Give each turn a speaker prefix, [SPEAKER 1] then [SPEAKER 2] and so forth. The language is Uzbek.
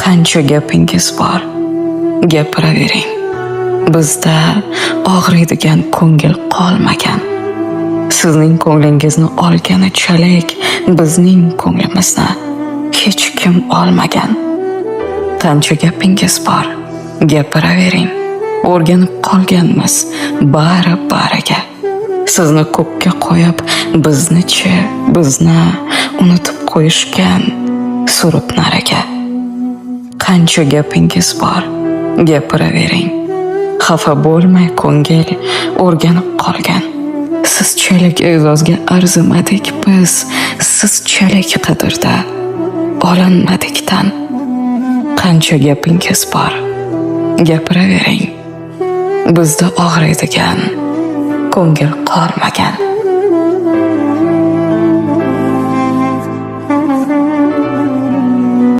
[SPEAKER 1] qancha gapingiz bor, gapiravering. Bizda og'riydigan ko'ngil qolmagan. Sizning ko'nglingizni olganichalik bizning ko'nglimizni hech kim olmagan. Qancha gapingiz bor, gapiravering. O'rganib qolganmiz bari-bariga. Sizni ko'kka qo'yib, bizni unutib qo'yishgan surib nariga. Qancha gapingiz bor, gapiravering. Xafa bo'lmay ko'ngil o'rganib qolgan. Sizchalik e'zozga arzimadik biz, sizchalik qadrda olinmadikdan. Qancha gapingiz bor, gapiravering. Bizda og'riydigan ko'ngil qolmagan.